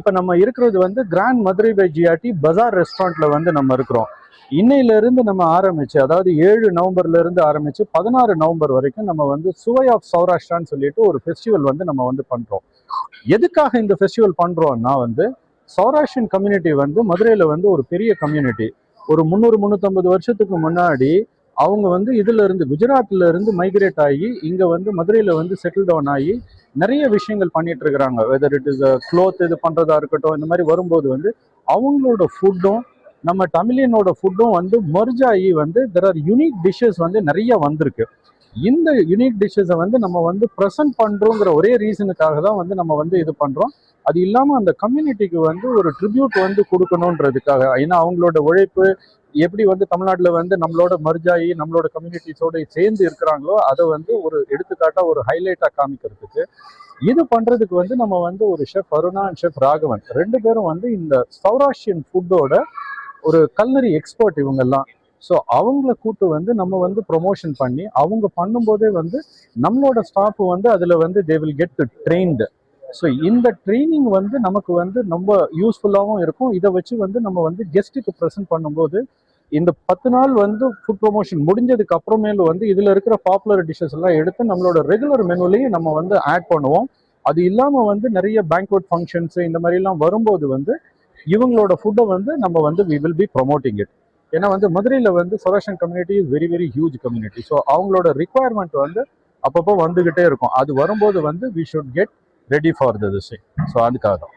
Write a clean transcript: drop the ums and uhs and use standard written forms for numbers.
இப்போ நம்ம இருக்கிறது வந்து கிராண்ட் மதுரை பை ஜிஆர்டி பஜார் ரெஸ்டாரண்ட்ல வந்து நம்ம இருக்கிறோம். இன்னையில இருந்து நம்ம ஆரம்பிச்சு, அதாவது 7 நவம்பர்ல இருந்து ஆரம்பிச்சு 16 நவம்பர் வரைக்கும் நம்ம வந்து சுவை ஆஃப் சௌராஷ்டிரான்னு சொல்லிட்டு ஒரு ஃபெஸ்டிவல் வந்து நம்ம வந்து பண்றோம். எதுக்காக இந்த ஃபெஸ்டிவல் பண்றோம்னா வந்து சௌராஷ்டிரன் கம்யூனிட்டி வந்து மதுரையில வந்து ஒரு பெரிய கம்யூனிட்டி. ஒரு 300-350 வருஷத்துக்கு முன்னாடி அவங்க வந்து இதுல இருந்து குஜராத்ல இருந்து மைக்ரேட் ஆகி இங்க வந்து மதுரையில வந்து செட்டில் டவுன் ஆகி நிறைய விஷயங்கள் பண்ணிட்டு இருக்கிறாங்க. வெதர் இட் இஸ் க்ளோத் இது பண்றதா இருக்கட்டும், இந்த மாதிரி வரும்போது வந்து அவங்களோட ஃபுட்டும் நம்ம தமிழியனோட ஃபுட்டும் வந்து மர்ஜ் ஆகி வந்து தெர் ஆர் யூனிக் டிஷ்ஷஸ் வந்து நிறைய வந்திருக்கு. இந்த யூனிக் டிஷ்ஷஸை வந்து நம்ம வந்து ப்ரெசென்ட் பண்றோங்கிற ஒரே ரீசனுக்காக தான் வந்து நம்ம வந்து இது பண்றோம். அது இல்லாம அந்த கம்யூனிட்டிக்கு வந்து ஒரு ட்ரிபியூட் வந்து கொடுக்கணுன்றதுக்காக. ஏன்னா அவங்களோட உழைப்பு எப்படி வந்து தமிழ்நாட்டுல வந்து நம்மளோட மர்ஜ் ஆகி நம்மளோட கம்யூனிட்டிஸோட சேர்ந்து இருக்கிறாங்களோ அதை வந்து ஒரு எடுத்துக்காட்டா ஒரு ஹைலைட்டா காமிக்கிறதுக்கு இது பண்றதுக்கு வந்து நம்ம வந்து ஒரு chef Aruna and chef Raghavan 2 பேரும் வந்து இந்த சௌராஷ்டிரியன் ஃபுட்டோட ஒரு கல்னரி எக்ஸ்பர்ட் இவங்கெல்லாம். ஸோ அவங்கள கூட்டு வந்து நம்ம வந்து ப்ரொமோஷன் பண்ணி அவங்க பண்ணும்போதே வந்து நம்மளோட ஸ்டாஃப் வந்து அதில் வந்து they will get trained. So இந்த ட்ரைனிங் வந்து நமக்கு வந்து ரொம்ப யூஸ்ஃபுல்லாகவும் இருக்கும். இதை வச்சு வந்து நம்ம வந்து கெஸ்ட்டுக்கு ப்ரெசென்ட் பண்ணும்போது இந்த 10 நாள் வந்து ஃபுட் ப்ரொமோஷன் முடிஞ்சதுக்கு அப்புறமேலு வந்து இதில் இருக்கிற பாப்புலர் டிஷ்ஷஸ் எல்லாம் எடுத்து நம்மளோட ரெகுலர் மெனுலையும் நம்ம வந்து ஆட் பண்ணுவோம். அது இல்லாமல் வந்து நிறைய பேங்க்வெட் ஃபங்க்ஷன்ஸ் இந்த மாதிரிலாம் வரும்போது வந்து இவங்களோட ஃபுட்டை வந்து நம்ம வந்து we will be promoting it. ஏன்னா வந்து மதுரையில் வந்து Saurashtran community is very very huge community. So அவங்களோட ரிக்குவயர்மெண்ட் வந்து அப்பப்போ வந்துகிட்டே இருக்கும். அது வரும்போது வந்து we should get ready for the this. So அதுக்காக தான்.